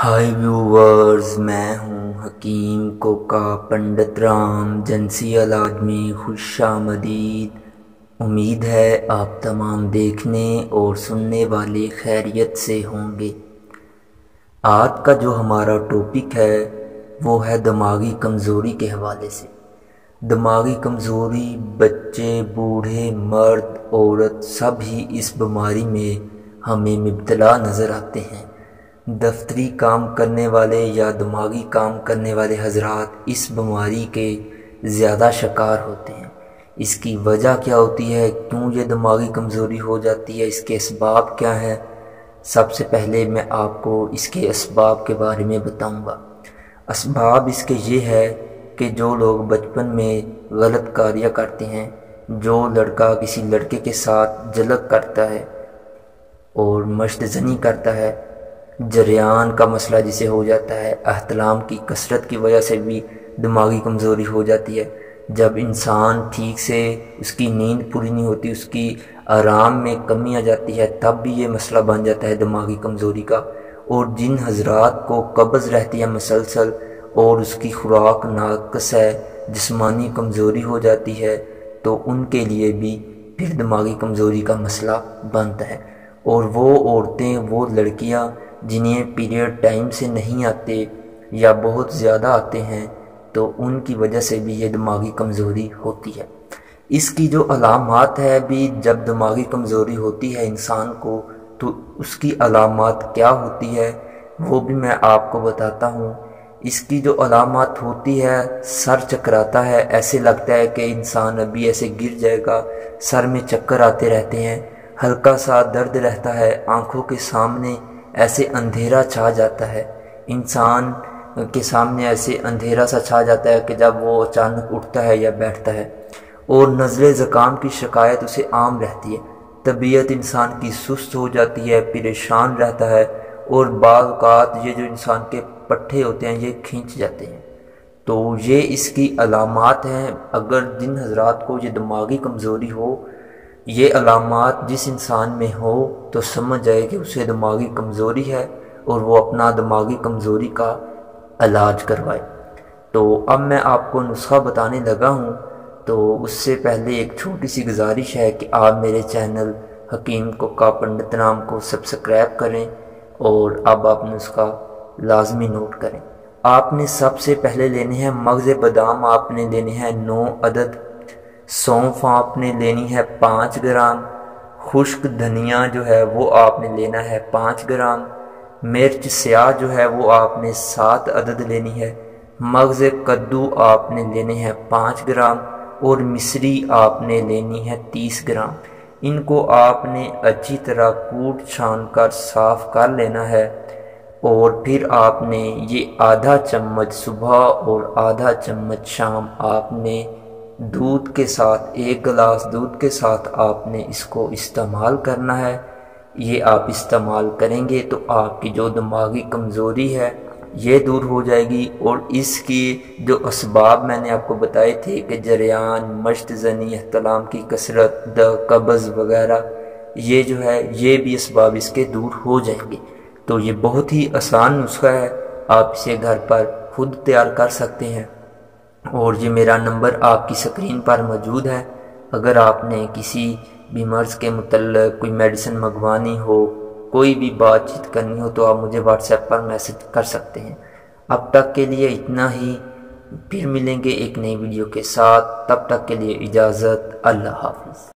हाय viewers, मैं हूँ हकीम Coca Pandit Ram जंसी इलाज में खुशामदीद। उम्मीद है आप तमाम देखने और सुनने वाले खैरियत से होंगे। आज का जो हमारा टॉपिक है वो है दिमागी कमज़ोरी के हवाले से। दिमागी कमज़ोरी बच्चे, बूढ़े, मर्द, औरत सब ही इस बीमारी में हमें मुब्तला नज़र आते हैं। दफ्तरी काम करने वाले या दिमागी काम करने वाले हजरात इस बीमारी के ज़्यादा शिकार होते हैं। इसकी वजह क्या होती है, क्यों ये दिमागी कमज़ोरी हो जाती है, इसके असबाब क्या हैं। सबसे पहले मैं आपको इसके असबाब के बारे में बताऊंगा। असबाब इसके ये है कि जो लोग बचपन में गलत कार्य करते हैं, जो लड़का किसी लड़के के साथ जलक करता है और मश्तज़नी करता है, जरियान का मसला जिसे हो जाता है, अहतलाम की कसरत की वजह से भी दिमागी कमज़ोरी हो जाती है। जब इंसान ठीक से उसकी नींद पूरी नहीं होती, उसकी आराम में कमी आ जाती है, तब भी ये मसला बन जाता है दिमागी कमज़ोरी का। और जिन हजरात को कब्ज़ रहती है मसलसल और उसकी खुराक नाकस है, जिस्मानी कमज़ोरी हो जाती है, तो उनके लिए भी फिर दिमागी कमज़ोरी का मसला बनता है। और वो औरतें, वो लड़कियां जिन्हें पीरियड टाइम से नहीं आते या बहुत ज़्यादा आते हैं, तो उनकी वजह से भी ये दिमागी कमज़ोरी होती है। इसकी जो अलामात है भी, जब दिमागी कमज़ोरी होती है इंसान को, तो उसकी अलामात क्या होती है वो भी मैं आपको बताता हूँ। इसकी जो अलामात होती है, सर चकराता है, ऐसे लगता है कि इंसान अभी ऐसे गिर जाएगा, सर में चक्कर आते रहते हैं, हल्का सा दर्द रहता है, आँखों के सामने ऐसे अंधेरा छा जाता है, इंसान के सामने ऐसे अंधेरा सा छा जाता है कि जब वो अचानक उठता है या बैठता है। और नज़ले ज़ुकाम की शिकायत उसे आम रहती है। तबीयत इंसान की सुस्त हो जाती है, परेशान रहता है, और बाज़ औक़ात ये जो इंसान के पट्टे होते हैं ये खींच जाते हैं। तो ये इसकी अलामात हैं। अगर जिन हजरात को ये दिमागी कमज़ोरी हो, ये अलामात जिस इंसान में हो, तो समझ जाए कि उसे दिमागी कमज़ोरी है और वो अपना दिमागी कमज़ोरी का इलाज करवाए। तो अब मैं आपको नुस्खा बताने लगा हूँ, तो उससे पहले एक छोटी सी गुजारिश है कि आप मेरे चैनल हकीम कोका पंडित राम को सब्सक्राइब करें और अब आप नुस्खा लाजमी नोट करें। आपने सबसे पहले लेने हैं मगज़ बादाम, आपने लेने हैं 9 अदद, सौंफ आपने लेनी है 5 ग्राम, खुश्क धनिया जो है वो आपने लेना है 5 ग्राम, मिर्च स्याह जो है वो आपने 7 अदद लेनी है, मगज़ कद्दू आपने लेने हैं 5 ग्राम, और मिश्री आपने लेनी है 30 ग्राम। इनको आपने अच्छी तरह कूट छान कर साफ़ कर लेना है। और फिर आपने ये आधा चम्मच सुबह और आधा चम्मच शाम आपने दूध के साथ, 1 गिलास दूध के साथ आपने इसको इस्तेमाल करना है। ये आप इस्तेमाल करेंगे तो आपकी जो दिमागी कमज़ोरी है ये दूर हो जाएगी। और इसकी जो असबाब मैंने आपको बताए थे कि जरियान, मश्तज़नी, एहतलाम की कसरत, कब्ज़ वगैरह, ये जो है ये भी असबाब इसके दूर हो जाएंगे। तो ये बहुत ही आसान नुस्खा है, आप इसे घर पर खुद तैयार कर सकते हैं। और ये मेरा नंबर आपकी स्क्रीन पर मौजूद है। अगर आपने किसी भी मर्ज़ के मुतल्लिक़ कोई मेडिसिन मंगवानी हो, कोई भी बातचीत करनी हो, तो आप मुझे व्हाट्सएप पर मैसेज कर सकते हैं। अब तक के लिए इतना ही, फिर मिलेंगे एक नई वीडियो के साथ। तब तक के लिए इजाज़त, अल्लाह हाफ़िज़।